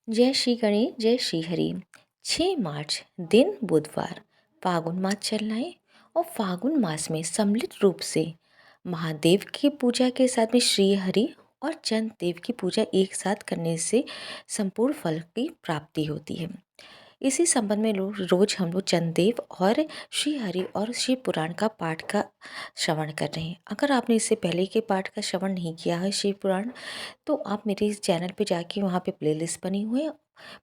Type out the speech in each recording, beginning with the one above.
जय श्री गणेश जय श्री हरि। 6 मार्च दिन बुधवार। फागुन मास चल रहा है और फागुन मास में सम्मिलित रूप से महादेव की पूजा के साथ में श्री हरि और चंद्र देव की पूजा एक साथ करने से संपूर्ण फल की प्राप्ति होती है। इसी संबंध में रोज हम लोग चंद्रदेव और श्री हरि और शिव पुराण का पाठ का श्रवण कर रहे हैं। अगर आपने इससे पहले के पाठ का श्रवण नहीं किया है शिव पुराण, तो आप मेरे इस चैनल पे जाके वहाँ पे प्लेलिस्ट बनी हुई है,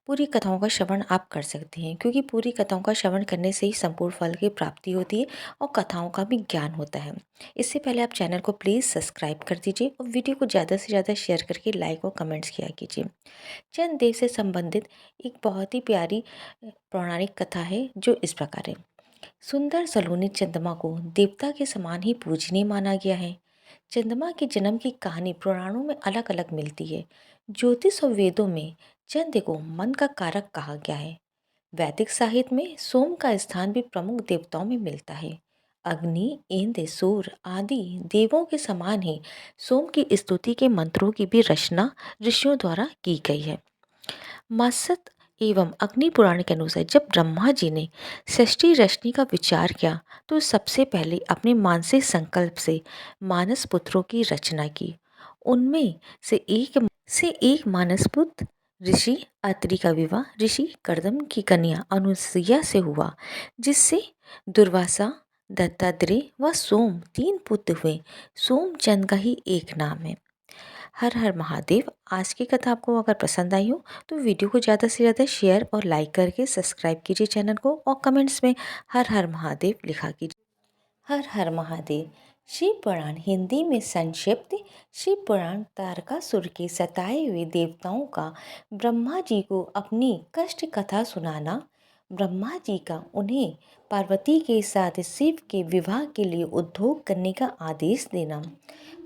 पूरी कथाओं का श्रवण आप कर सकते हैं, क्योंकि पूरी कथाओं का श्रवण करने से ही संपूर्ण फल की प्राप्ति होती है और कथाओं का भी ज्ञान होता है। इससे पहले आप चैनल को प्लीज़ सब्सक्राइब कर दीजिए और वीडियो को ज़्यादा से ज़्यादा शेयर करके लाइक और कमेंट्स किया कीजिए। चंद देव से संबंधित एक बहुत ही प्यारी पौराणिक कथा है जो इस प्रकार है। सुंदर सलोनी चंद्रमा को देवता के समान ही पूजनीय माना गया है। चंद्रमा के जन्म की कहानी पुराणों में अलग अलग मिलती है। ज्योतिष और वेदों में चंद्र को मन का कारक कहा गया है। वैदिक साहित्य में सोम का स्थान भी प्रमुख देवताओं में मिलता है। अग्नि, इंद्र, सूर्य आदि देवों के समान ही सोम की स्तुति के मंत्रों की भी रचना ऋषियों द्वारा की गई है। मासत एवं अग्नि पुराण के अनुसार जब ब्रह्मा जी ने षष्ठी रश्मि का विचार किया तो सबसे पहले अपने मानसिक संकल्प से मानस पुत्रों की रचना की। उनमें से एक मानस पुत्र ऋषि अत्रि का विवाह ऋषि कर्दम की कन्या अनुसुईया से हुआ, जिससे दुर्वासा, दत्तात्रेय व सोम 3 पुत्र हुए। सोमचंद का ही एक नाम है। हर हर महादेव। आज की कथा आपको अगर पसंद आई हो तो वीडियो को ज़्यादा से ज़्यादा शेयर और लाइक करके सब्सक्राइब कीजिए चैनल को, और कमेंट्स में हर हर महादेव लिखा कीजिए। हर हर महादेव। शिव पुराण हिंदी में संक्षिप्त। शिव पुराण तारकासुर के सताए हुए देवताओं का ब्रह्मा जी को अपनी कष्ट कथा सुनाना, ब्रह्मा जी का उन्हें पार्वती के साथ शिव के विवाह के लिए उद्योग करने का आदेश देना,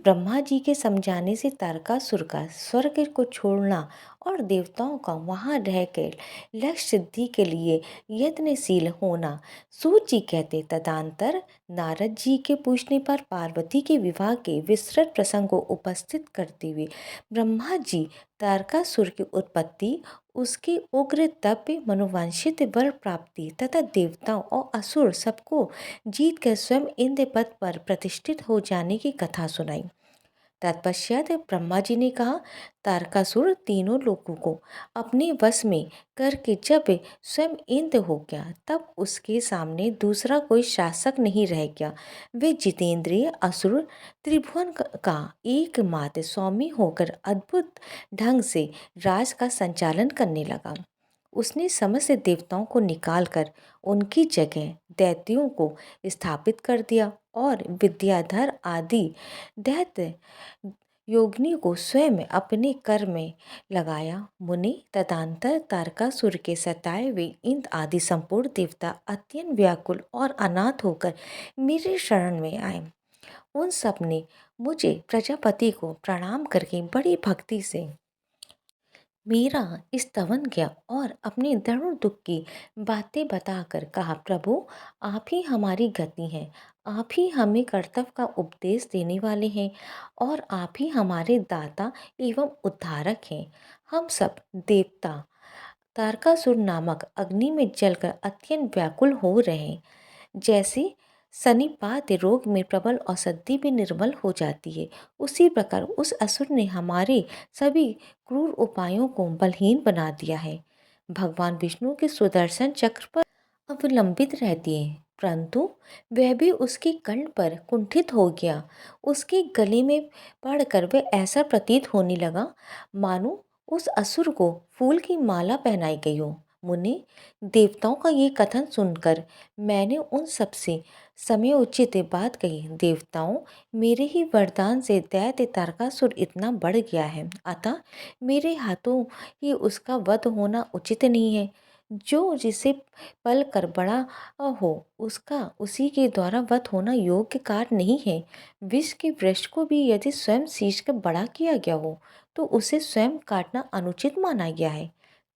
ब्रह्मा जी के समझाने से तारकासुर का स्वर्ग को छोड़ना और देवताओं का वहां रहकर लक्ष्य सिद्धि के लिए यत्नशील होना। सूत जी कहते तदंतर नारद जी के पूछने पर पार्वती के विवाह के विस्तृत प्रसंग को उपस्थित करते हुए ब्रह्मा जी तारकासुर की उत्पत्ति, उसके उग्र तप, मनोवांछित वर प्राप्ति तथा देवताओं और असुर सबको जीत कर स्वयं इंद्र पद पर प्रतिष्ठित हो जाने की कथा सुनाई। तत्पश्चात ब्रह्मा जी ने कहा, तारकासुर तीनों लोगों को अपने वश में करके जब स्वयं इंद्र हो गया तब उसके सामने दूसरा कोई शासक नहीं रह गया। वे जितेंद्रिय असुर त्रिभुवन का एकमात्र स्वामी होकर अद्भुत ढंग से राज का संचालन करने लगा। उसने समस्त देवताओं को निकालकर उनकी जगह दैत्यों को स्थापित कर दिया और विद्याधर आदि दैत्य योगिनी को स्वयं अपने कर में लगाया। मुनि तदंतर तारकासुर के सताए हुए इंद्र आदि संपूर्ण देवता अत्यंत व्याकुल और अनाथ होकर मेरे शरण में आए। उन सब ने मुझे प्रजापति को प्रणाम करके बड़ी भक्ति से मेरा स्तवन किया और अपने दरुण दुख की बातें बताकर कहा, प्रभु आप ही हमारी गति हैं, आप ही हमें कर्तव्य का उपदेश देने वाले हैं और आप ही हमारे दाता एवं उद्धारक हैं। हम सब देवता तारकासुर नामक अग्नि में जलकर अत्यंत व्याकुल हो रहे हैं। जैसे सन्निपात रोग में प्रबल औषधि भी निर्मल हो जाती है, उसी प्रकार उस असुर ने हमारे सभी क्रूर उपायों को बलहीन बना दिया है। भगवान विष्णु के सुदर्शन चक्र पर अवलंबित रहती है, परंतु वह भी उसके कंठ पर कुंठित हो गया। उसके गले में पड़कर वह ऐसा प्रतीत होने लगा मानो उस असुर को फूल की माला पहनाई गई हो। मुनि देवताओं का ये कथन सुनकर मैंने उन सबसे समयोचित बात कही, देवताओं मेरे ही वरदान से दैत्य तारकासुर इतना बढ़ गया है, अतः मेरे हाथों ही उसका वध होना उचित नहीं है। जो जिसे पल कर बड़ा हो उसका उसी के द्वारा वध होना योग्य कार्य नहीं है। विष के वृक्ष को भी यदि स्वयं शीश कर बड़ा किया गया हो तो उसे स्वयं काटना अनुचित माना गया है।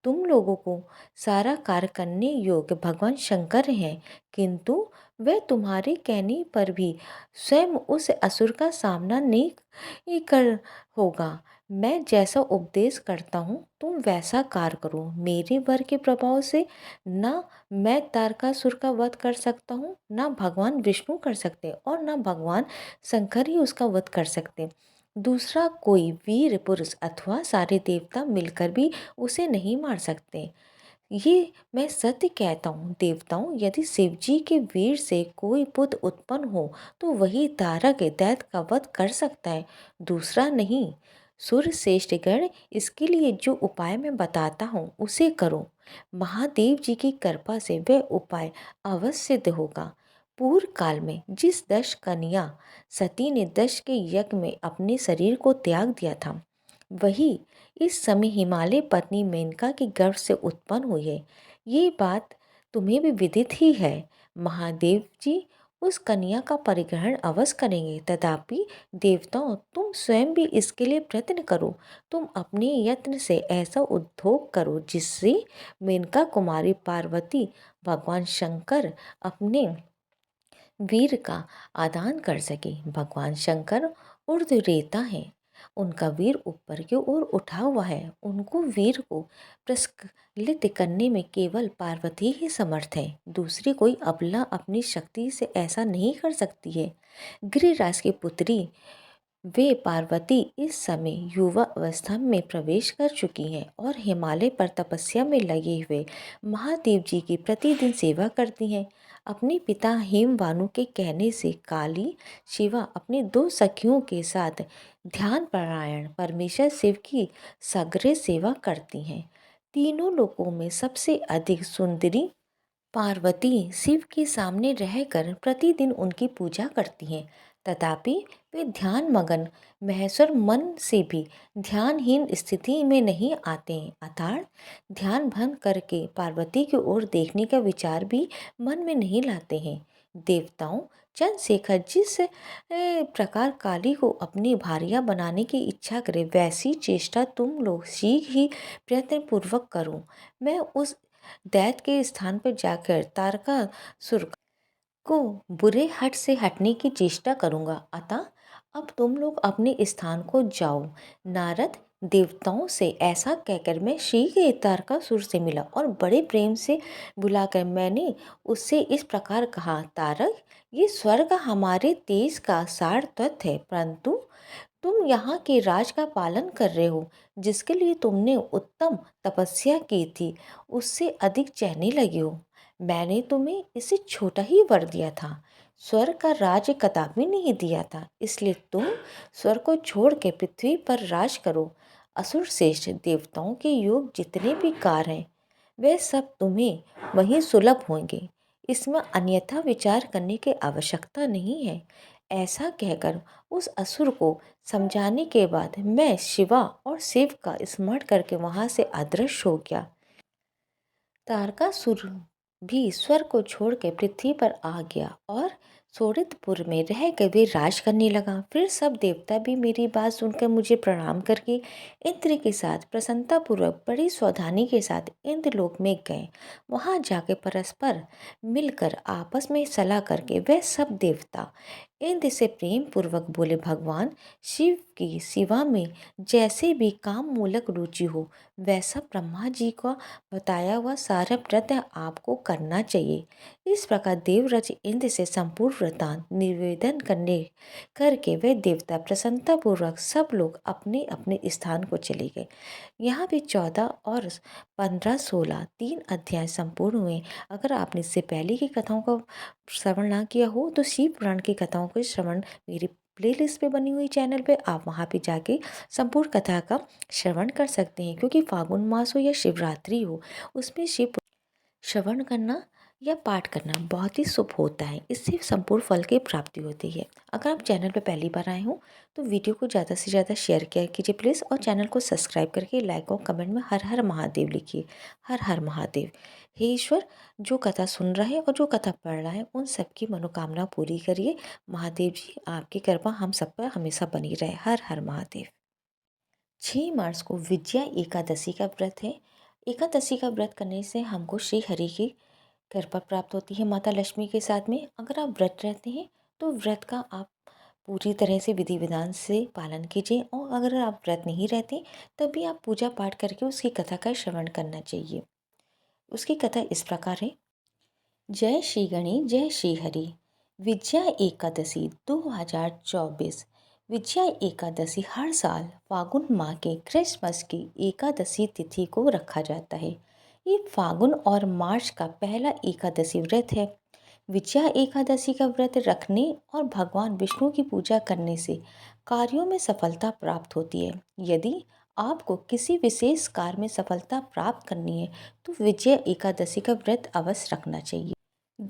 तुम लोगों को सारा कार्य करने योग्य भगवान शंकर हैं, किंतु वह तुम्हारे कहने पर भी स्वयं उस असुर का सामना नहीं कर होगा। मैं जैसा उपदेश करता हूँ तुम वैसा कार्य करो। मेरे वर के प्रभाव से ना मैं तारकासुर का वध कर सकता हूँ, ना भगवान विष्णु कर सकते और ना भगवान शंकर ही उसका वध कर सकते। दूसरा कोई वीर पुरुष अथवा सारे देवता मिलकर भी उसे नहीं मार सकते। ये मैं सत्य कहता हूँ देवताओं, यदि शिव जी के वीर से कोई पुत्र उत्पन्न हो तो वही तारक दैत्य का वध कर सकता है, दूसरा नहीं। सूर्य श्रेष्ठ गण, इसके लिए जो उपाय मैं बताता हूँ उसे करो। महादेव जी की कृपा से वह उपाय अवश्य सिद्ध होगा। पूर्व काल में जिस दश कन्या सती ने दश के यज्ञ में अपने शरीर को त्याग दिया था, वही इस समय हिमालय पत्नी मेनका के गर्भ से उत्पन्न हुई है। ये बात तुम्हें भी विदित ही है। महादेव जी उस कन्या का परिग्रहण अवश्य करेंगे, तथापि देवताओं तुम स्वयं भी इसके लिए प्रयत्न करो। तुम अपने यत्न से ऐसा उद्योग करो जिससे मेनका कुमारी पार्वती भगवान शंकर अपने वीर का आदान कर सके। भगवान शंकर ऊर्ध्वरेता हैं, उनका वीर ऊपर की ओर उठा हुआ है। उनको वीर को प्रस्खलित करने में केवल पार्वती ही समर्थ है, दूसरी कोई अबला अपनी शक्ति से ऐसा नहीं कर सकती है। गिरिराज की पुत्री वे पार्वती इस समय युवा अवस्था में प्रवेश कर चुकी हैं और हिमालय पर तपस्या में लगे हुए महादेव जी की प्रतिदिन सेवा करती हैं। अपने पिता हेमवानु के कहने से काली शिवा अपने दो सखियों के साथ ध्यान परायण परमेश्वर शिव की सग्र सेवा करती हैं। तीनों लोकों में सबसे अधिक सुंदरी पार्वती शिव के सामने रहकर प्रतिदिन उनकी पूजा करती हैं, तथापि वे ध्यान मगन महेश्वर मन से भी ध्यानहीन स्थिति में नहीं आते हैं, अर्थात ध्यान भंग करके पार्वती की ओर देखने का विचार भी मन में नहीं लाते हैं। देवताओं, चंद्रशेखर जिस प्रकार काली को अपनी भारिया बनाने की इच्छा करे, वैसी चेष्टा तुम लोग शीघ्र ही प्रयत्न पूर्वक करो। मैं उस दैत्य के स्थान पर जाकर तारकासुर को बुरे हट से हटने की चेष्टा करूंगा। अतः अब तुम लोग अपने स्थान को जाओ। नारद देवताओं से ऐसा कहकर मैं शीघ्र तारकासुर से मिला और बड़े प्रेम से बुलाकर मैंने उससे इस प्रकार कहा, तारक, ये स्वर्ग हमारे तेज का सार तत्व है, परंतु तुम यहाँ के राज का पालन कर रहे हो, जिसके लिए तुमने उत्तम तपस्या की थी, उससे अधिक चहने लगे हो। मैंने तुम्हें इससे छोटा ही वर दिया था, स्वर्ग का राज्य कदापि नहीं दिया था, इसलिए तुम स्वर्ग को छोड़ के पृथ्वी पर राज करो। असुर श्रेष्ठ देवताओं के योग जितने भी कार्य हैं वे सब तुम्हें वहीं सुलभ होंगे, इसमें अन्यथा विचार करने की आवश्यकता नहीं है। ऐसा कहकर उस असुर को समझाने के बाद मैं शिवा और शिव का स्मरण करके वहां से अदृश्य हो गया। तारकासुर भी स्वर्ग को छोड़ के पृथ्वी पर आ गया और सोरितपुर में रह कर वे राज करने लगा। फिर सब देवता भी मेरी बात सुनकर मुझे प्रणाम करके इंद्र के साथ प्रसन्नतापूर्वक बड़ी सावधानी के साथ इंद्रलोक में गए। वहां जाकर परस्पर मिलकर आपस में सलाह करके वह सब देवता इंद्र से प्रेम पूर्वक बोले, भगवान शिव की सेवा में जैसे भी काम मूलक रुचि हो वैसा ब्रह्मा जी का बताया हुआ सारा व्रत आपको करना चाहिए। इस प्रकार देवराज इंद्र से संपूर्ण वृतांत निवेदन करके वे देवता प्रसन्नता पूर्वक सब लोग अपने अपने स्थान को चले गए। यहाँ भी 14 और 15, 16 3 अध्याय संपूर्ण हुए। अगर आपने इससे पहले की कथाओं का श्रवण ना किया हो तो शिव पुराण की कथाओं के श्रवण मेरी प्लेलिस्ट पे बनी हुई चैनल पे आप वहाँ पे जाके संपूर्ण कथा का श्रवण कर सकते हैं, क्योंकि फागुन मास हो या शिवरात्रि हो उसमें शिव श्रवण करना या पाठ करना बहुत ही शुभ होता है, इससे संपूर्ण फल की प्राप्ति होती है। अगर आप चैनल पर पहली बार आए हो तो वीडियो को ज़्यादा से ज़्यादा शेयर किया कीजिए प्लीज़, और चैनल को सब्सक्राइब करके लाइक और कमेंट में हर हर महादेव लिखिए। हर हर महादेव। हे ईश्वर, जो कथा सुन रहा है और जो कथा पढ़ रहा है उन सबकी मनोकामना पूरी करिए। महादेव जी आपकी कृपा हम सब पर हमेशा बनी रहे। हर हर महादेव। 6 मार्च को विजया एकादशी का व्रत है। एकादशी का व्रत करने से हमको श्री हरि की कृपा प्राप्त होती है माता लक्ष्मी के साथ में। अगर आप व्रत रहते हैं तो व्रत का आप पूरी तरह से विधि विधान से पालन कीजिए और अगर आप व्रत नहीं रहते तब भी आप पूजा पाठ करके उसकी कथा का श्रवण करना चाहिए। उसकी कथा इस प्रकार है। जय श्री गणेश जय श्री हरि। विजया एकादशी 2024। विजया एकादशी हर साल फागुन माह के क्रिसमस की एकादशी तिथि को रखा जाता है। ये फागुन और मार्च का पहला एकादशी व्रत है। विजया एकादशी का व्रत रखने और भगवान विष्णु की पूजा करने से कार्यों में सफलता प्राप्त होती है। यदि आपको किसी विशेष कार्य में सफलता प्राप्त करनी है तो विजया एकादशी का व्रत अवश्य रखना चाहिए।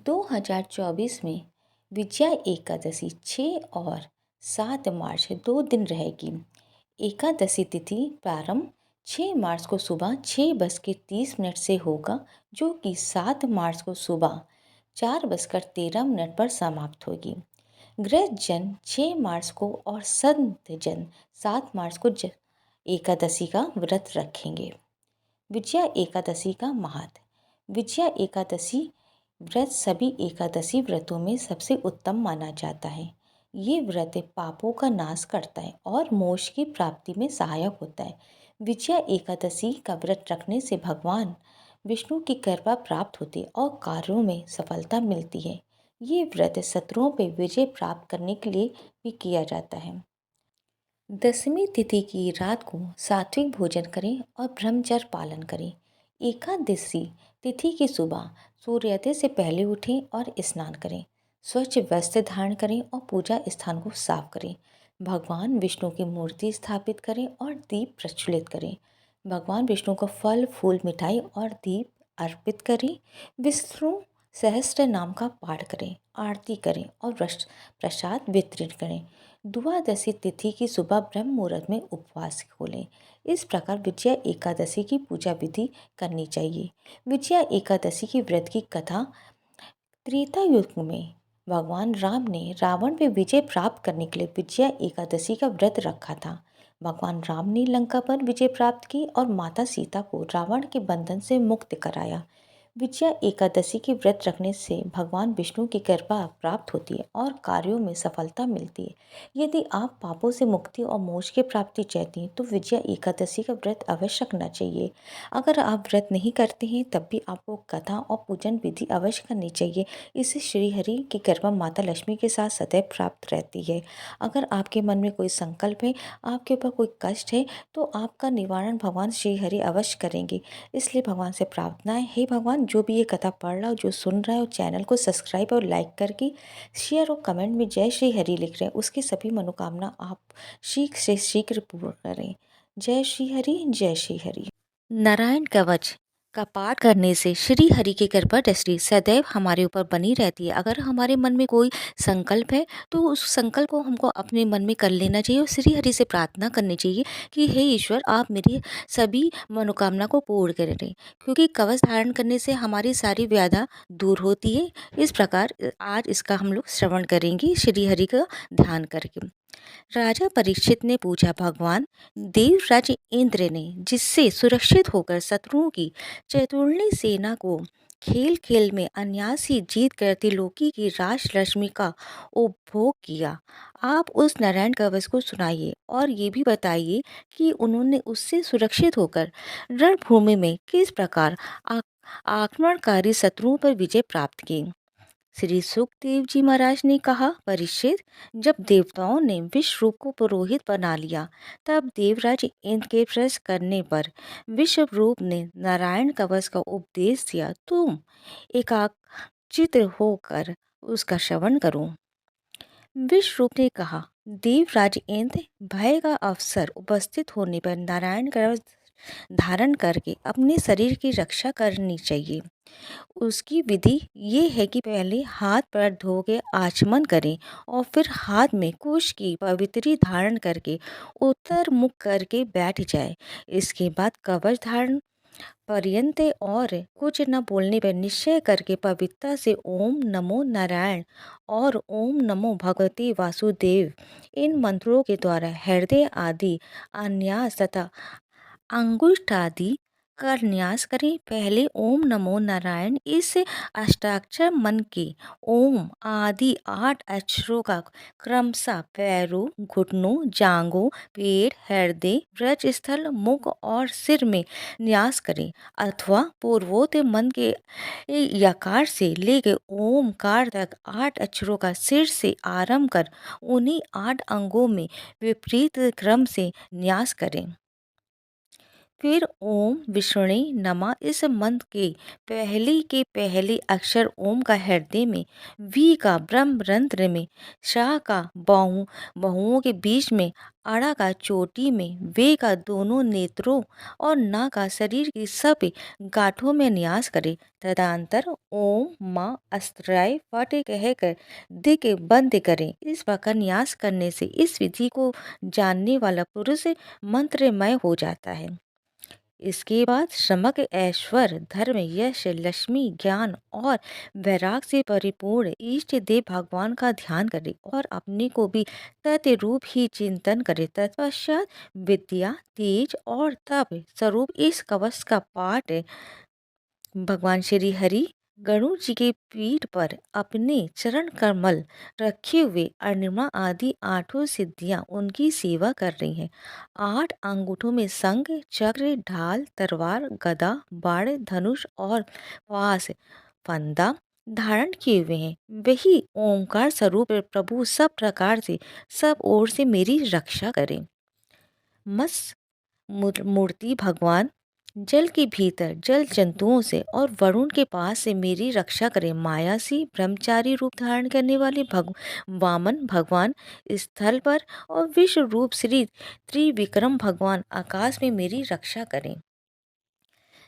2024 में विजया एकादशी 6 और 7 मार्च 2 दिन रहेगी। एकादशी तिथि प्रारंभ 6 मार्च को सुबह 6:30 से होगा, जो कि 7 मार्च को सुबह 4:13 पर समाप्त होगी। गृहस्थ जन 6 मार्च को और संत जन 7 मार्च को एकादशी का व्रत रखेंगे। विजया एकादशी का महत्व। विजया एकादशी व्रत सभी एकादशी व्रतों में सबसे उत्तम माना जाता है। ये व्रत पापों का नाश करता है और मोक्ष की प्राप्ति में सहायक होता है। विजया एकादशी का व्रत रखने से भगवान विष्णु की कृपा प्राप्त होती है और कार्यों में सफलता मिलती है। ये व्रत शत्रुओं पर विजय प्राप्त करने के लिए भी किया जाता है। दशमी तिथि की रात को सात्विक भोजन करें और ब्रह्मचर्य पालन करें। एकादशी तिथि की सुबह सूर्योदय से पहले उठें और स्नान करें। स्वच्छ वस्त्र धारण करें और पूजा स्थान को साफ करें। भगवान विष्णु की मूर्ति स्थापित करें और दीप प्रज्वलित करें। भगवान विष्णु को फल फूल मिठाई और दीप अर्पित करें। विष्णु सहस्त्र नाम का पाठ करें, आरती करें और प्रसाद वितरित करें। द्वादशी तिथि की सुबह ब्रह्म मुहूर्त में उपवास खोलें। इस प्रकार विजया एकादशी की पूजा विधि करनी चाहिए। विजया एकादशी की व्रत की कथा। त्रेता युग में भगवान राम ने रावण पे विजय प्राप्त करने के लिए विजया एकादशी का व्रत रखा था। भगवान राम ने लंका पर विजय प्राप्त की और माता सीता को रावण के बंधन से मुक्त कराया। विजया एकादशी के व्रत रखने से भगवान विष्णु की कृपा प्राप्त होती है और कार्यों में सफलता मिलती है। यदि आप पापों से मुक्ति और मोक्ष की प्राप्ति चाहती हैं तो विजया एकादशी का व्रत अवश्य रखना चाहिए। अगर आप व्रत नहीं करते हैं तब भी आपको कथा और पूजन विधि अवश्य करनी चाहिए। इससे श्री हरि की कृपा माता लक्ष्मी के साथ सदैव प्राप्त रहती है। अगर आपके मन में कोई संकल्प है, आपके ऊपर कोई कष्ट है, तो आपका निवारण भगवान श्री हरि अवश्य करेंगे। इसलिए भगवान से प्रार्थना है, हे भगवान, जो भी ये कथा पढ़ रहा हो, जो सुन रहा है, वो चैनल को सब्सक्राइब और लाइक करके शेयर और कमेंट में जय श्री हरि लिख रहे हैं, उसकी सभी मनोकामना आप शीघ्र से शीघ्र पूर्ण करें। जय श्री हरि जय श्री हरि। नारायण कवच का पाठ करने से श्री हरि की कृपा दृष्टि सदैव हमारे ऊपर बनी रहती है। अगर हमारे मन में कोई संकल्प है तो उस संकल्प को हमको अपने मन में कर लेना चाहिए और श्री हरि से प्रार्थना करनी चाहिए कि हे ईश्वर, आप मेरी सभी मनोकामना को पूर्ण करें, क्योंकि कवच धारण करने से हमारी सारी व्याधा दूर होती है। इस प्रकार आज इसका हम लोग श्रवण करेंगे श्री हरि का ध्यान करके। राजा परीक्षित ने पूछा, भगवान, देवराज इंद्र ने जिससे सुरक्षित होकर शत्रुओं की चतुर्णी सेना को खेल खेल में अनायासी जीत कर त्रिलोकी की राजलक्ष्मी का उपभोग किया, आप उस नारायण कवच को सुनाइए और ये भी बताइए कि उन्होंने उससे सुरक्षित होकर रणभूमि में किस प्रकार आक्रमणकारी शत्रुओं पर विजय प्राप्त की। श्री सुखदेव जी महाराज ने कहा, परीक्षित, जब देवताओं ने विश्वरूप को पुरोहित बना लिया तब देवराज इंद्र के प्रश्न करने पर विश्वरूप ने नारायण कवच का उपदेश दिया। तुम एकाग्रचित्त होकर उसका श्रवण करो। विश्वरूप ने कहा, देवराज इंद्र, भय का अवसर उपस्थित होने पर नारायण कवच धारण करके अपने शरीर की रक्षा करनी चाहिए। उसकी विधि ये है कि पहले हाथ पैर धो के आचमन करें और फिर हाथ में कुश की पवित्री धारण करके उत्तर मुख करके बैठ जाए। इसके बाद कवच धारण पर्यंत और कुछ न बोलने पर निश्चय करके पवित्रता से ओम नमो नारायण और ओम नमो भगवते वासुदेव इन मंत्रों के द्वारा हृदय आदि अन्यास तथा अंगुष्ठ आदि का न्यास करें। पहले ओम नमो नारायण इस अष्टाक्षर मन के ओम आदि 8 अक्षरों का क्रमशः पैरों, घुटनों, जांघों, पेट, हृदय, व्रज स्थल, मुख और सिर में न्यास करें अथवा पूर्वोक्त मन के यकार से लेकर ओमकार तक 8 अक्षरों का सिर से आरंभ कर उन्हीं 8 अंगों में विपरीत क्रम से न्यास करें। फिर ओम विष्णे नमः इस मंत्र के पहले अक्षर ओम का हृदय में, वी का ब्रह्म रंध्र में, शाह का बाहुओं के बीच में, अड़ा का चोटी में, वे का दोनों नेत्रों और ना का शरीर की सब गांठों में न्यास करे। तदंतर ओम माँ अस्त्राय फट कहकर दिक बंद करें। इस प्रकार न्यास करने से इस विधि को जानने वाला पुरुष मंत्रमय हो जाता है। इसके बाद समग्र ऐश्वर्य, धर्म, यश, लक्ष्मी, ज्ञान और वैराग से परिपूर्ण इष्ट देव भगवान का ध्यान करे और अपने को भी तत्रूप ही चिंतन करे। तत्पश्चात विद्या, तेज और तप स्वरूप इस कवच का पाठ भगवान श्री हरि गणु जी के पीठ पर अपने चरण कमल रखे हुए अणिमा आदि 8 सिद्धियां उनकी सेवा कर रही हैं। 8 अंगूठों में शंख, चक्र, ढाल, तलवार, गदा, बाण, धनुष और पास फंदा धारण किए हुए हैं। वही ओंकार स्वरूप प्रभु सब प्रकार से सब ओर से मेरी रक्षा करें। मत्स्य मूर्ति भगवान जल के भीतर जल जंतुओं से और वरुण के पास से मेरी रक्षा करें। माया से ब्रह्मचारी रूप धारण करने वाले वामन भगवान स्थल पर और विश्व रूप श्री त्रिविक्रम भगवान आकाश में मेरी रक्षा करें।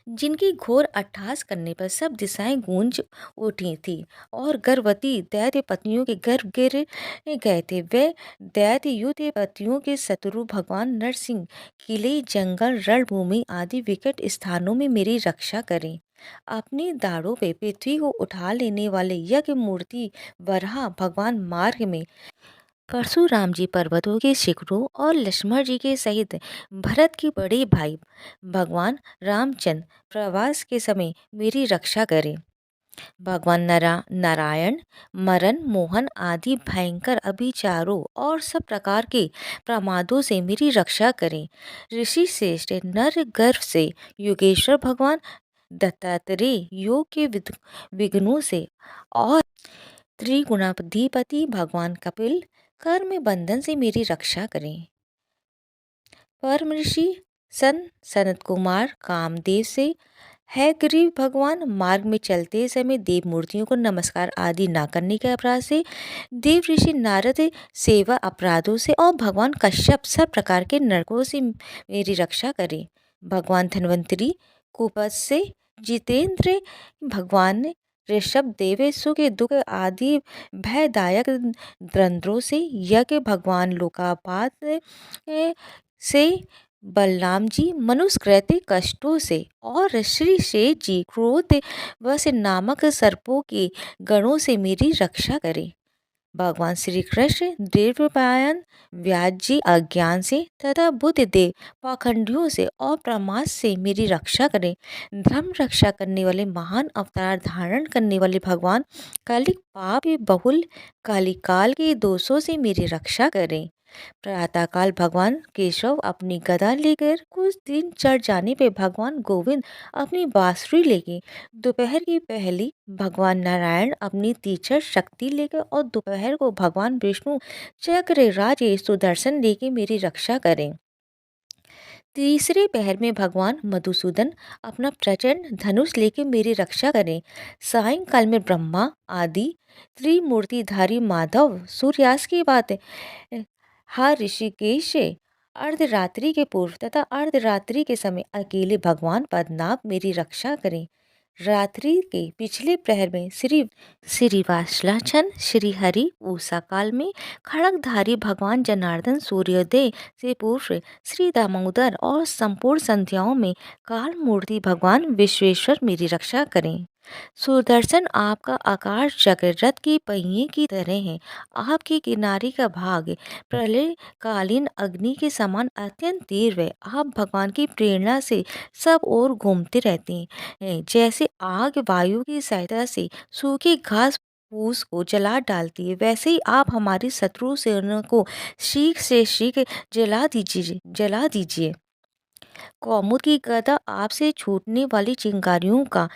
जिनकी घोर अट्टहास करने पर सब दिशाएं गूंज उठी थी और गर्भवती दैत्य पत्नियों के गर्भ गिर गए थे। वे दैत्य युद्ध पतियों के शत्रु भगवान नरसिंह किले, जंगल, रणभूमि आदि विकट स्थानों में मेरी रक्षा करें। अपने दाढ़ों पे पृथ्वी को उठा लेने वाले यज्ञ मूर्ति वराह भगवान मार्ग में परशुराम जी पर्वतों के शिखरों और लक्ष्मण जी के सहित भरत के बड़े भाई भगवान रामचंद्र प्रवास के समय मेरी रक्षा करें। भगवान नारायण मरण मोहन आदि भयंकर अभिचारों और सब प्रकार के प्रमादों से मेरी रक्षा करें। ऋषि श्रेष्ठ नर गर्भ से योगेश्वर भगवान दत्तात्रेय योग के विघ्नों से और त्रिगुणाधिपति भगवान कपिल कर्म बंधन से मेरी रक्षा करें। परम ऋषि सनत कुमार कामदेव से है गरीब भगवान मार्ग में चलते समय देव मूर्तियों को नमस्कार आदि ना करने के अपराध से, देव ऋषि नारद सेवा अपराधों से और भगवान कश्यप सब प्रकार के नरकों से मेरी रक्षा करें। भगवान धन्वंतरी कुपथ से, जितेंद्र भगवान ऋषभ देवेशु के दुख आदि भयदायक द्वंद्वों से, यज्ञ भगवान लोकापात से, बलराम जी मनुष्यकृत कष्टों से और श्री शेष जी क्रोध वश नामक सर्पों के गणों से मेरी रक्षा करें। भगवान श्री कृष्ण देवपायन व्यास जी अज्ञान से तथा बुद्ध देव पाखंडियों से और प्रमाद से मेरी रक्षा करें। धर्म रक्षा करने वाले महान अवतार धारण करने वाले भगवान कालिक पाप बहुल कालिकाल के दोषों से मेरी रक्षा करें। प्रातःकाल भगवान केशव अपनी गदा लेकर, कुछ दिन चढ़ जाने पे भगवान गोविंद अपनी बांसुरी लेके, दोपहर की पहली भगवान नारायण अपनी तीक्ष्ण शक्ति लेकर और दोपहर को भगवान विष्णु चक्र राज सुदर्शन लेके मेरी रक्षा करें। तीसरे पहर में भगवान मधुसूदन अपना प्रचंड धनुष लेके मेरी रक्षा करें। सायंकाल में ब्रह्मा आदि त्रिमूर्तिधारी माधव सूर्यास्त की बात हर ऋषिकेश अर्धरात्रि के पूर्व तथा अर्धरात्रि के समय अकेले भगवान पद्मनाभ मेरी रक्षा करें। रात्रि के पिछले प्रहर में श्री वासलाचन श्री हरि उषा काल में खड़गधारी भगवान जनार्दन सूर्योदय से पूर्व श्री दामोदर और संपूर्ण संध्याओं में काल मूर्ति भगवान विश्वेश्वर मेरी रक्षा करें। सुदर्शन आपका आकार चक्र रथ के पहिए की तरह है। आपके किनारे का भाग प्रलयकालीन अग्नि के समान अत्यंत तीव्र है। आप भगवान की प्रेरणा से सब ओर घूमते रहते हैं, जैसे आग वायु की सहायता से सूखी घास फूस को जला डालती है, वैसे ही आप हमारी शत्रु सेना को शीख से शीख जला दीजिए। कौमुद की गदा आपसे छूटने वाली चिंगारियों का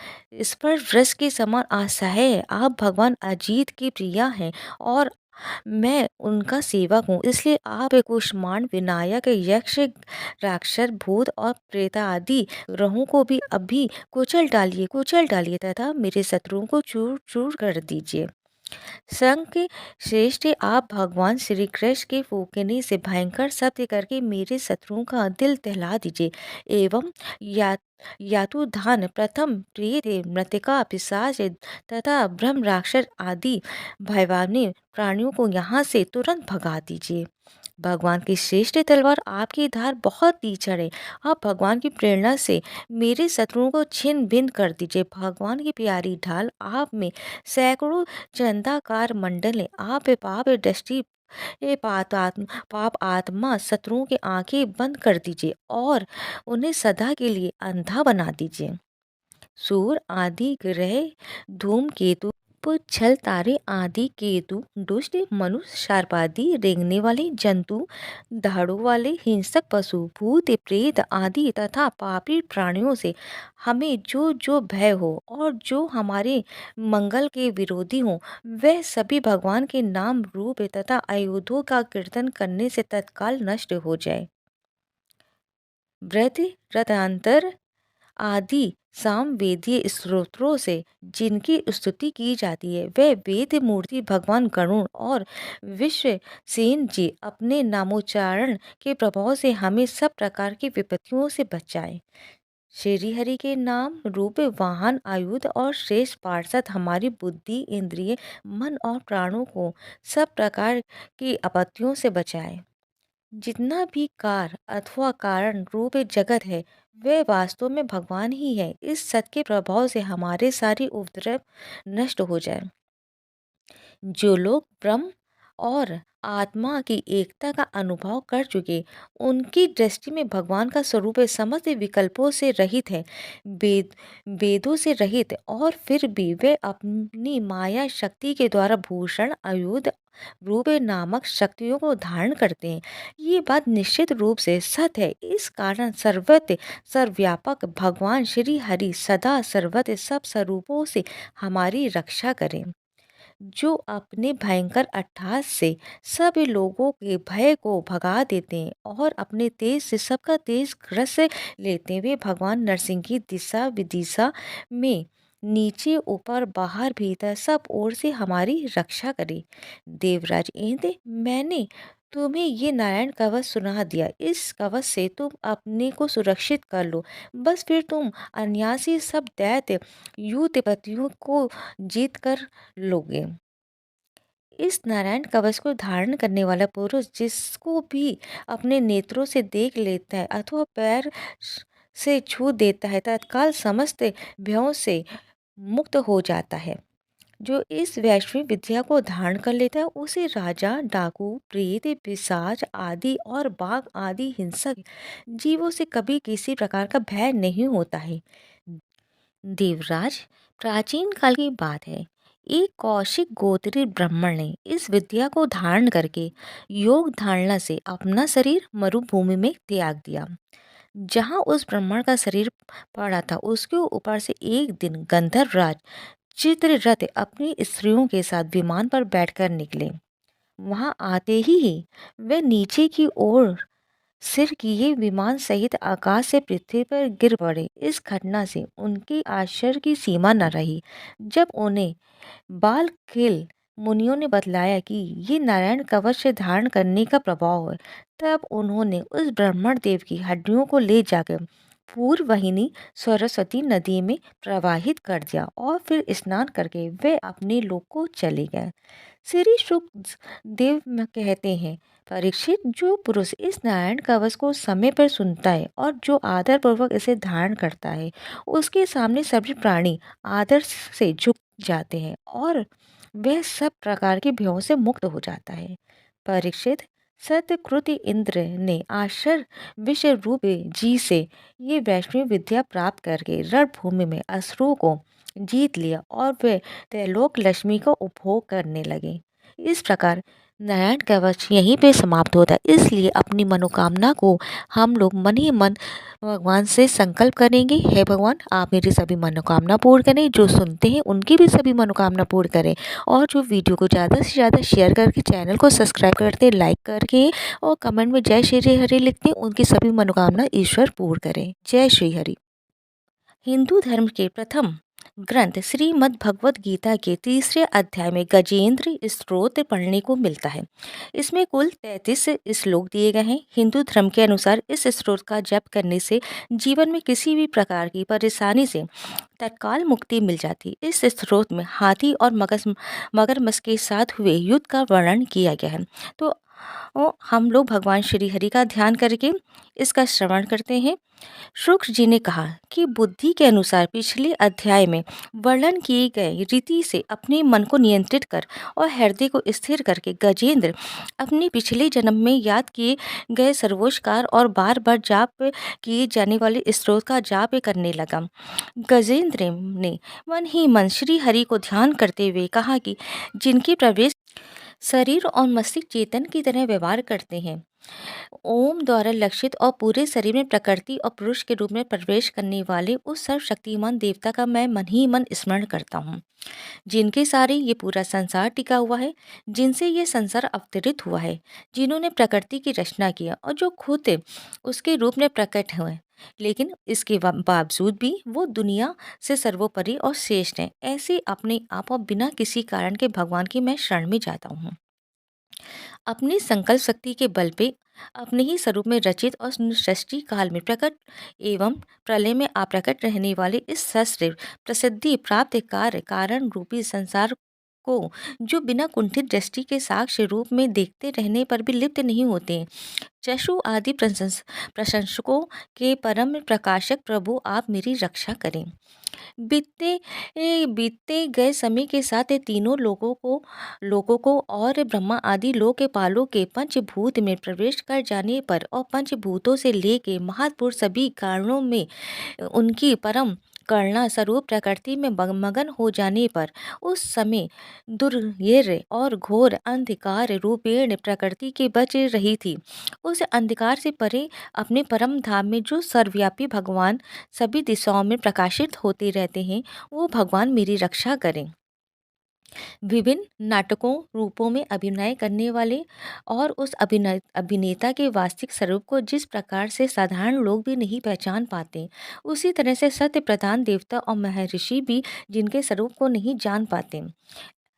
स्पर्श वृष के समान असह्य है। आप भगवान अजीत की प्रिया हैं और मैं उनका सेवक हूँ, इसलिए आप कुष्मांड विनायक यक्ष राक्षस भूत और प्रेत आदि ग्रहों को भी अभी कुचल डालिए तथा मेरे शत्रुओं को चूर चूर कर दीजिए। संघ के श्रेष्ठ आप भगवान श्री कृष्ण के फूकने से भयंकर शब्द करके मेरे शत्रुओं का दिल दहला दीजिए एवं या यातुधान प्रथम प्रेत मृतिका पिशाच तथा ब्रह्म राक्षस आदि भयवानी प्राणियों को यहाँ से तुरंत भगा दीजिए। भगवान की श्रेष्ठ तलवार आपकी धार बहुत तीक्ष्ण है। आप भगवान की प्रेरणा से मेरे शत्रुओं को छिन्न भिन्न कर दीजिए। भगवान की प्यारी ढाल आप में सैकड़ों चंदाकार मंडल है। आप पाप दृष्टि पाप आत्मा शत्रुओं की आंखें बंद कर दीजिए और उन्हें सदा के लिए अंधा बना दीजिए। सूर आदि ग्रह धूमकेतु छल तारे आदि केतु दुष्ट मनुष्य सर्प आदि रेंगने वाले जंतु दाढ़ों वाले हिंसक पशु भूत प्रेत आदि तथा पापी प्राणियों से हमें जो जो भय हो और जो हमारे मंगल के विरोधी हो, वह सभी भगवान के नाम रूप तथा आयुधों का कीर्तन करने से तत्काल नष्ट हो जाए। व्रत रतांतर आदि सामवेदीय स्तोत्रों से जिनकी स्तुति की जाती है, वह वेद मूर्ति भगवान गरुण और विश्वसेन जी अपने नामोच्चारण के प्रभाव से हमें सब प्रकार की विपत्तियों से बचाए। श्री हरि के नाम रूप वाहन आयुध और श्रेष्ठ पार्षद हमारी बुद्धि इंद्रिय मन और प्राणों को सब प्रकार की आपत्तियों से बचाए। जितना भी कार अथवा कारण रूप जगत है, वह वास्तव में भगवान ही है। इस सत्य के प्रभाव से हमारे सारी उपद्रव नष्ट हो जाए। जो लोग ब्रह्म और आत्मा की एकता का अनुभव कर चुके, उनकी दृष्टि में भगवान का स्वरूप समस्त विकल्पों से रहित है, वेद वेदों से रहित, और फिर भी वे अपनी माया शक्ति के द्वारा भूषण आयुध रूप नामक शक्तियों को धारण करते हैं। ये बात निश्चित रूप से सत्य है। इस कारण सर्वत्र सर्वव्यापक भगवान श्री हरि सदा सर्वत्र सब स्वरूपों से हमारी रक्षा करें। जो अपने भयंकर अट्टहास से सब लोगों के भय को भगा देते हैं और अपने तेज से सबका तेज ग्रस लेते हैं, वे भगवान नरसिंह की दिशा विदिशा में नीचे ऊपर बाहर भीतर सब ओर से हमारी रक्षा करे। देवराज इंद्र, मैंने तुम्हें ये नारायण कवच सुना दिया। इस कवच से तुम अपने को सुरक्षित कर लो, बस फिर तुम अनायासी सब दैत्य युद्धपतियों को जीत कर लोगे। इस नारायण कवच को धारण करने वाला पुरुष जिसको भी अपने नेत्रों से देख लेता है अथवा पैर से छू देता है, तत्काल समस्त भयों से मुक्त हो जाता है। जो इस वैश्विक विद्या को धारण कर लेता है, उसे राजा डाकू प्रेत पिशाच आदि और बाघ आदि हिंसक जीवों से कभी किसी प्रकार का भय नहीं होता है। देवराज, प्राचीन काल की बात है। एक कौशिक गोत्री ब्राह्मण ने इस विद्या को धारण करके योग धारणा से अपना शरीर मरुभूमि में त्याग दिया। जहाँ उस ब्राह्मण का शरीर पड़ा था, उसके ऊपर से एक दिन गंधर्वराज चित्ररथ अपनी स्त्रियों के साथ विमान पर बैठकर निकले। वहां आते ही वे नीचे की ओर सिर किए विमान सहित आकाश से पृथ्वी पर गिर पड़े। इस घटना से उनके आश्चर्य की सीमा न रही। जब उन्हें बालखिल मुनियों ने बतलाया कि ये नारायण कवच से धारण करने का प्रभाव है, तब उन्होंने उस ब्राह्मण देव की हड्डियों को ले जाकर पूर्ववाहिनी सरस्वती नदी में प्रवाहित कर दिया और फिर स्नान करके वे अपने लोक को चले गए। श्री शुक देव कहते हैं, परीक्षित, जो पुरुष इस नारायण कवच को समय पर सुनता है और जो आदर पूर्वक इसे धारण करता है, उसके सामने सभी प्राणी आदर से झुक जाते हैं और वह सब प्रकार के भयों से मुक्त हो जाता है। परीक्षित, सतकृत इंद्र ने आश्चर्य विषय रूप जी से ये वैष्णवी विद्या प्राप्त करके रणभूमि में असुरों को जीत लिया और वे त्रैलोक लक्ष्मी का उपभोग करने लगे। इस प्रकार नारायण कवच यहीं पे समाप्त होता है। इसलिए अपनी मनोकामना को हम लोग मन ही मन भगवान से संकल्प करेंगे, हे भगवान आप मेरी सभी मनोकामना पूर्ण करें, जो सुनते हैं उनकी भी सभी मनोकामना पूर्ण करें, और जो वीडियो को ज़्यादा से ज़्यादा शेयर करके चैनल को सब्सक्राइब करते, लाइक करके और कमेंट में जय श्री हरि लिखते, उनकी सभी मनोकामना ईश्वर पूर्ण करें। जय श्री हरि। हिंदू धर्म के प्रथम ग्रंथ श्रीमद् भगवत गीता के तीसरे अध्याय में गजेंद्र स्तोत्र पढ़ने को मिलता है। इसमें कुल 33 श्लोक दिए गए हैं। हिंदू धर्म के अनुसार इस स्तोत्र का जप करने से जीवन में किसी भी प्रकार की परेशानी से तत्काल मुक्ति मिल जाती। इस स्तोत्र में हाथी और मगरमच्छ के साथ हुए युद्ध का वर्णन किया गया है। तो हम लोग भगवान श्री हरि का ध्यान करके इसका श्रवण करते हैं। शुक्र जी ने कहा कि बुद्धि के अनुसार पिछले अध्याय में वर्णन किए गए रीति से अपने मन को नियंत्रित कर और हृदय को स्थिर करके गजेंद्र अपने पिछले जन्म में याद किए गए सर्वोच्चकार और बार बार जाप किए जाने वाले स्त्रोत का जाप करने लगा। गजेंद्र ने मन ही मन श्री हरि को ध्यान करते हुए कहा कि जिनके प्रवेश शरीर और मस्तिष्क चेतन की तरह व्यवहार करते हैं, ओम द्वारा लक्षित और पूरे शरीर में प्रकृति और पुरुष के रूप में प्रवेश करने वाले उस सर्वशक्तिमान देवता का मैं मन ही मन स्मरण करता हूँ, जिनके सारे ये पूरा संसार टिका हुआ है, जिनसे ये संसार अवतरित हुआ है, जिन्होंने प्रकृति की रचना किया और जो खुद उसके रूप में प्रकट हुए, लेकिन इसके बावजूद भी वो दुनिया से सर्वोपरि और श्रेष्ठ है। ऐसे अपने आप और बिना किसी कारण के भगवान की मैं शरण में जाता हूँ। अपनी संकल्प शक्ति के बल पे अपने ही स्वरूप में रचित और सृष्टि काल में प्रकट एवं प्रलय में अप्रकट रहने वाले इस सहस्र प्रसिद्धि प्राप्त कार्य कारण रूपी संसार को, जो बिना कुंठित दृष्टि के साक्ष्य रूप में देखते रहने पर भी लिप्त नहीं होते, चक्षु आदि प्रशंसकों के परम प्रकाशक प्रभु आप मेरी रक्षा करें। बीतते गए समय के साथ ये तीनों लोगों को और ब्रह्मा आदि लोक के पालों के पंचभूत में प्रवेश कर जाने पर और पंचभूतों से लेके महापुरुष सभी कारणों में उनकी परम करुणा स्वरूप प्रकृति में मगन हो जाने पर उस समय दुर्यर और घोर अंधकार रूपेण प्रकृति के बच रही थी। उस अंधकार से परे अपने परम धाम में जो सर्वव्यापी भगवान सभी दिशाओं में प्रकाशित होते रहते हैं, वो भगवान मेरी रक्षा करें। विभिन्न नाटकों रूपों में अभिनय करने वाले और उस अभिनेता के वास्तविक स्वरूप को जिस प्रकार से साधारण लोग भी नहीं पहचान पाते, उसी तरह से सत्य प्रधान देवता और महर्षि भी जिनके स्वरूप को नहीं जान पाते,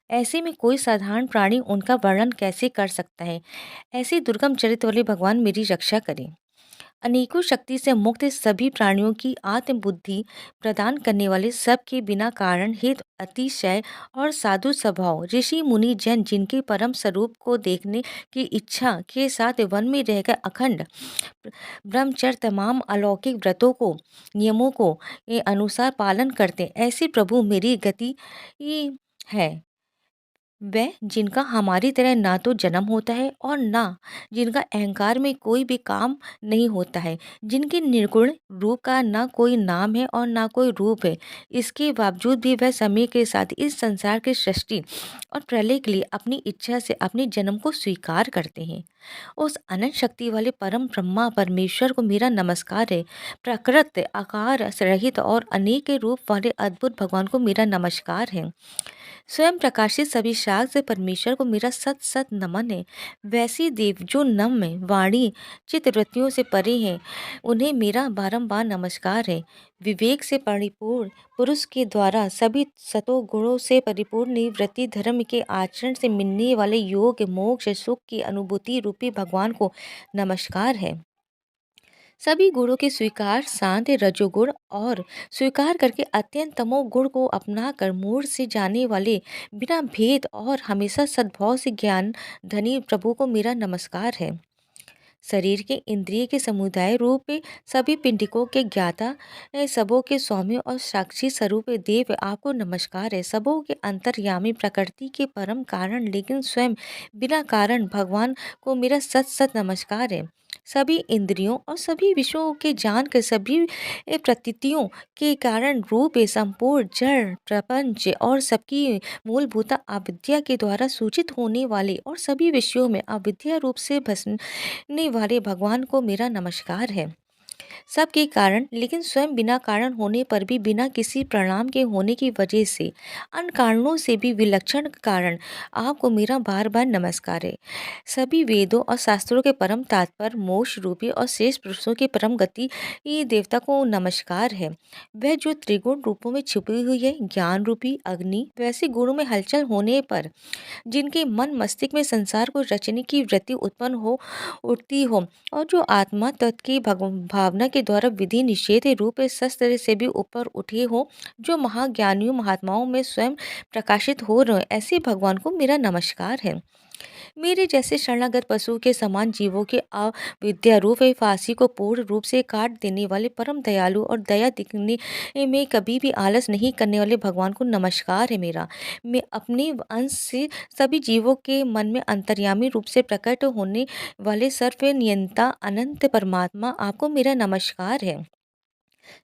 ऐसे में कोई साधारण प्राणी उनका वर्णन कैसे कर सकता है। ऐसे दुर्गम चरित्र वाले भगवान मेरी रक्षा करें। अनेकों शक्ति से मुक्त सभी प्राणियों की आत्मबुद्धि प्रदान करने वाले सबके बिना कारण हित अतिशय और साधु स्वभाव ऋषि मुनि जन, जिनके परम स्वरूप को देखने की इच्छा के साथ वन में रहकर अखंड ब्रह्मचर्य तमाम अलौकिक व्रतों को नियमों को के अनुसार पालन करते, ऐसे प्रभु मेरी गति है। वह जिनका हमारी तरह ना तो जन्म होता है और ना जिनका अहंकार में कोई भी काम नहीं होता है, जिनके निर्गुण रूप का ना कोई नाम है और ना कोई रूप है, इसके बावजूद भी वह समय के साथ इस संसार की सृष्टि और प्रलय के लिए अपनी इच्छा से अपने जन्म को स्वीकार करते हैं। उस अनंत शक्ति वाले परम ब्रह्मा परमेश्वर को मेरा नमस्कार है। प्रकृत आकार रहित और अनेक रूप वाले अद्भुत भगवान को मेरा नमस्कार है। स्वयं प्रकाशित सभी शाक्त परमेश्वर को मेरा सत सत नमन है। वैसी देव जो नम्य वाणी चित्तवृत्तियों से परे हैं, उन्हें मेरा बारंबार नमस्कार है। विवेक से परिपूर्ण पुरुष के द्वारा सभी सतो गुणों से परिपूर्ण निवृत्ति धर्म के आचरण से मिलने वाले योग मोक्ष सुख की अनुभूति रूपी भगवान को नमस्कार है। सभी गुणों के स्वीकार शांत रजोगुण और स्वीकार करके अत्यंत तमोगुण को अपना कर मूड से जाने वाले बिना भेद और हमेशा सद्भाव से ज्ञान धनी प्रभु को मेरा नमस्कार है। शरीर के इंद्रिय के समुदाय रूप में सभी पिंडिकों के ज्ञाता सबों के स्वामी और साक्षी स्वरूप देव आपको नमस्कार है। सबों के अंतर्यामी प्रकृति के परम कारण लेकिन स्वयं बिना कारण भगवान को मेरा सत सत नमस्कार है। सभी इंद्रियों और सभी विषयों के जान कर सभी प्रतीतियों के कारण रूप संपूर्ण जड़ प्रपंच और सबकी मूलभूत अविद्या के द्वारा सूचित होने वाले और सभी विषयों में अविद्या रूप से भसने वाले भगवान को मेरा नमस्कार है। सबके कारण लेकिन स्वयं बिना कारण होने पर भी बिना किसी परिणाम के होने की वजह से अन्य कारणों से भी विलक्षण कारण आपको मेरा बार बार नमस्कार है। सभी वेदों और शास्त्रों के परम तात्पर्य मोक्ष रूपी और शेष पुरुषों की परम गति ये देवता को नमस्कार है। वह जो त्रिगुण रूपों में छुपी हुई है ज्ञान रूपी अग्नि वैसे गुणों में हलचल होने पर जिनके मन मस्तिष्क में संसार को रचने की वृत्ति उत्पन्न हो उठती हो और जो आत्मा तत्व की भावना के द्वारा विधि निषेध रूप शस्त्र से भी ऊपर उठे हो जो महाज्ञानियों महात्माओं में स्वयं प्रकाशित हो रहे ऐसे भगवान को मेरा नमस्कार है। मेरे जैसे शरणागत पशु के समान जीवों के अविद्या रूप फांसी को पूर्ण रूप से काट देने वाले परम दयालु और दया दिखने में कभी भी आलस नहीं करने वाले भगवान को नमस्कार है मेरा। मैं अपने अंश से सभी जीवों के मन में अंतर्यामी रूप से प्रकट होने वाले सर्व नियंता अनंत परमात्मा आपको मेरा नमस्कार है।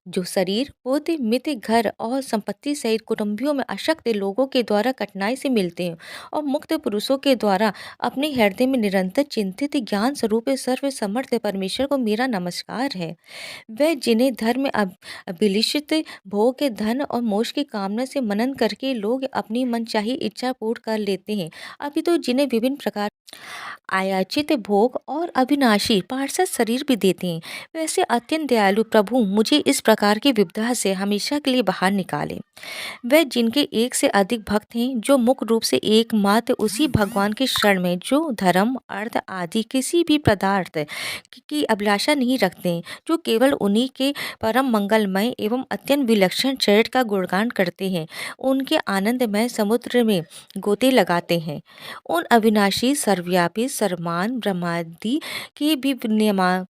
जो शरीर पोते मित्र घर और संपत्ति सहित कुटुंबियों में अशक्त लोगों के द्वारा कठिनाई से मिलते हैं और मुक्त पुरुषों के द्वारा अपने हृदय में निरंतर चिंतित ज्ञान स्वरूप सर्व समर्थ परमेश्वर को मेरा नमस्कार है। वह जिन्हें धर्म अभिलिषित भोग के धन और मोक्ष की कामना से मनन करके लोग अपनी मनचाही इच्छा पूर्ण कर लेते हैं अभी तो जिन्हें विभिन्न प्रकार आयाचित भोग और अविनाशी पार्षद शरीर भी देते हैं वैसे अत्यंत दयालु प्रभु मुझे इस प्रकार की विपदा से हमेशा के लिए बाहर निकाले। वह जिनके एक से अधिक भक्त हैं जो मुख्य रूप से एकमात्र उसी भगवान के शरण में जो धर्म अर्थ आदि किसी भी पदार्थ की अभिलाषा नहीं रखते हैं जो केवल उन्हीं के परम मंगलमय एवं अत्यंत विलक्षण चरित्र का गुणगान करते हैं उनके आनंदमय समुद्र में गोते लगाते हैं। उन अविनाशी सर्वव्यापी सर्वमान ब्रह्मादि के भी नियामक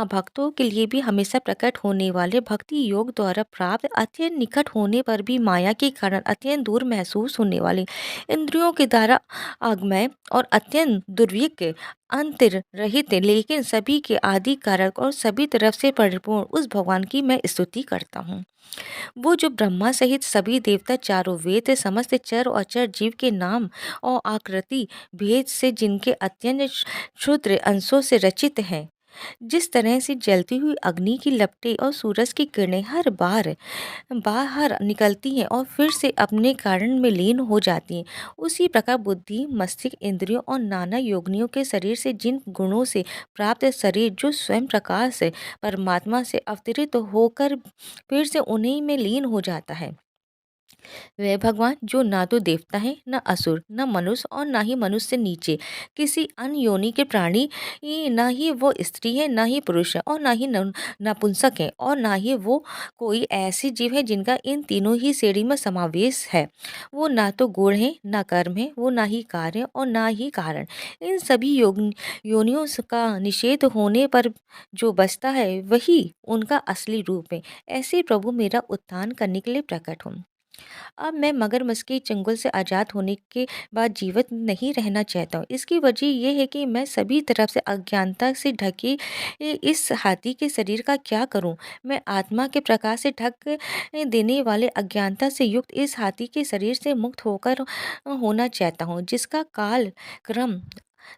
भक्तों के लिए भी हमेशा प्रकट होने वाले भक्ति योग द्वारा प्राप्त अत्यंत निकट होने पर भी माया के कारण अत्यंत दूर महसूस होने वाले इंद्रियों के द्वारा आगमय और अत्यंत दुर्विक अंतर रहित लेकिन सभी के आदि कारक और सभी तरफ से परिपूर्ण उस भगवान की मैं स्तुति करता हूँ। वो जो ब्रह्मा सहित सभी देवता चारों वेद समस्त चर और अचर जीव के नाम और आकृति भेद से जिनके अत्यंत क्षुद्र अंशों से रचित हैं जिस तरह से जलती हुई अग्नि की लपटें और सूरज की किरणें हर बार बाहर निकलती हैं और फिर से अपने कारण में लीन हो जाती हैं उसी प्रकार बुद्धि मस्तिष्क इंद्रियों और नाना योगिनियों के शरीर से जिन गुणों से प्राप्त शरीर जो स्वयं प्रकाश से परमात्मा से अवतरित होकर फिर से उन्हीं में लीन हो जाता है। वह भगवान जो ना तो देवता है न असुर न मनुष्य और ना ही मनुष्य से नीचे किसी अन्य योनि के प्राणी ना ही वो स्त्री है ना ही पुरुष है और ना ही नपुंसक है और ना ही वो कोई ऐसी जीव है जिनका इन तीनों ही श्रेणी में समावेश है। वो ना तो गुण है ना कर्म है वो ना ही कार्य और ना ही कारण इन सभी योनियों का निषेध होने पर जो बचता है वही उनका असली रूप है। ऐसे प्रभु मेरा उत्थान करने के लिए प्रकट हूँ। अब मैं मगरमच्छ के चंगुल से आज़ाद होने के बाद जीवित नहीं रहना चाहता हूँ। इसकी वजह ये है कि मैं सभी तरफ से अज्ञानता से ढके इस हाथी के शरीर का क्या करूँ। मैं आत्मा के प्रकाश से ढक देने वाले अज्ञानता से युक्त इस हाथी के शरीर से मुक्त होकर होना चाहता हूँ जिसका काल क्रम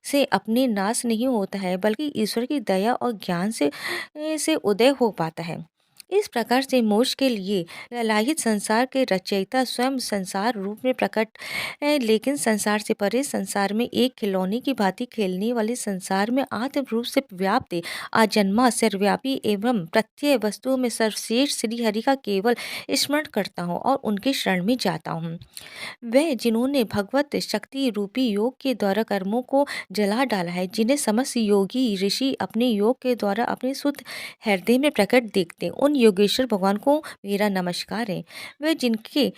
से अपने नाश नहीं होता है बल्कि ईश्वर की दया और ज्ञान से उदय हो पाता है। इस प्रकार से मोक्ष के लिए ललाहित संसार के रचयिता स्वयं संसार रूप में प्रकट है, लेकिन संसार से परे संसार में एक खिलौने की भांति खेलने वाले संसार में आत्म रूप से व्याप्त अजन्मा सर्वव्यापी एवं प्रत्यय वस्तुओं में सर्वश्रेष्ठ श्री हरि का केवल स्मरण करता हूँ और उनके शरण में जाता हूँ। वह जिन्होंने भगवत शक्ति रूपी योग के द्वारा कर्मों को जला डाला है, जिन्हें समस्त योगी ऋषि अपने योग के द्वारा अपने शुद्ध हृदय में प्रकट देखते हैं, उन योगेश्वर भगवान को मेरा नमस्कार है। वह जिनके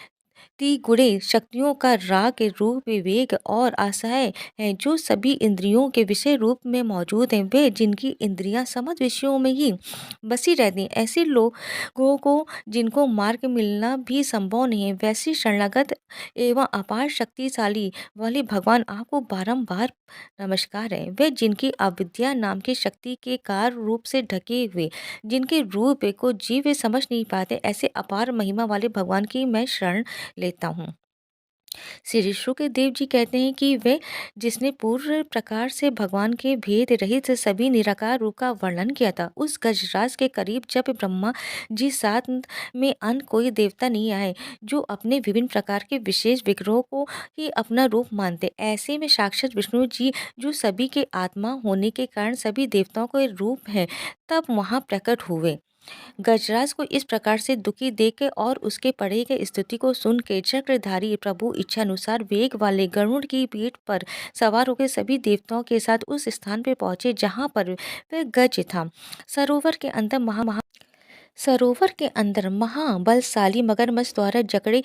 गुणे शक्तियों का राग रूप विवेक और आशाएं हैं, जो सभी इंद्रियों के विषय रूप में मौजूद हैं, वे जिनकी इंद्रियां समस्त विषयों में ही बसी रहती हैं, ऐसे लोगों को जिनको मार्ग मिलना भी संभव नहीं है, वैसी शरणागत एवं अपार शक्तिशाली वाले भगवान आपको बारंबार नमस्कार है। वे जिनकी अविद्या नाम की शक्ति के कार्य रूप से ढके हुए, जिनके रूप को जीव समझ नहीं पाते, ऐसे अपार महिमा वाले भगवान की मैं शरण लेता हूँ। श्री शुक्रदेव जी कहते हैं कि वे जिसने पूर्ण प्रकार से भगवान के भेद रहित सभी निराकार रूप का वर्णन किया था, उस गजराज के करीब जब ब्रह्मा जी साथ में अन्य कोई देवता नहीं आए, जो अपने विभिन्न प्रकार के विशेष विग्रहों को ही अपना रूप मानते, ऐसे में साक्षात विष्णु जी जो सभी के आत्मा होने के कारण सभी देवताओं के रूप हैं, तब वहाँ प्रकट हुए। गजराज को इस प्रकार से दुखी देख और उसके पढ़े गए स्तुति को सुन के चक्रधारी प्रभु इच्छानुसार वेग वाले गरुड़ की पीठ पर सवार होकर सभी देवताओं के साथ उस स्थान पर पहुंचे जहां पर वह गज था। सरोवर के अंदर महाबलशाली मगरमच्छ द्वारा जकड़े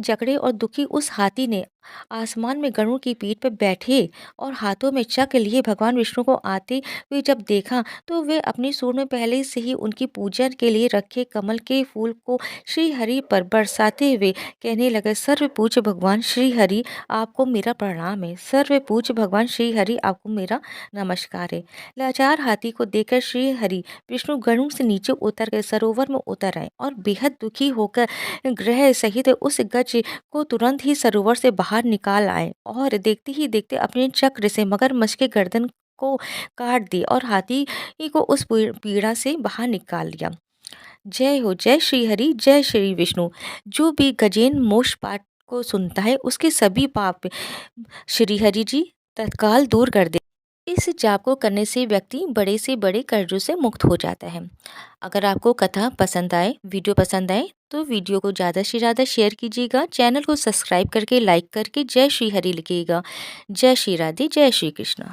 जकड़े और दुखी उस हाथी ने आसमान में गरुड़ की पीठ पर बैठे और हाथों में चक्र लिए भगवान विष्णु को आते हुए जब देखा, तो वे अपनी सूंड में पहले से ही उनकी पूजा के लिए रखे कमल के फूल को श्री हरि पर बरसाते हुए कहने लगे, सर्व पूज्य भगवान श्री हरि आपको मेरा प्रणाम है, सर्व पूज्य भगवान श्री हरि आपको मेरा नमस्कार है। लाचार हाथी को देखकर श्री हरि विष्णु गरुड़ से नीचे उतर गए, सरोवर में उतर आए और बेहद दुखी होकर ग्रह सहित उस गज को तुरंत ही सरोवर से बाहर निकाल आए और देखते ही देखते अपने चक्र से मगरमच्छ के गर्दन को काट दी और हाथी को उस पीड़ा से बाहर निकाल लिया। जय हो, जय श्री हरि, जय श्री विष्णु। जो भी गजेन मोक्ष पाठ को सुनता है, उसके सभी पाप श्री हरि जी तत्काल दूर कर दे। इस जाप को करने से व्यक्ति बड़े से बड़े कर्जों से मुक्त हो जाता है। अगर आपको कथा पसंद आए, वीडियो पसंद आए, तो वीडियो को ज़्यादा से ज़्यादा शेयर कीजिएगा, चैनल को सब्सक्राइब करके लाइक करके जय श्री हरि लिखिएगा। जय श्री राधे, जय श्री कृष्ण।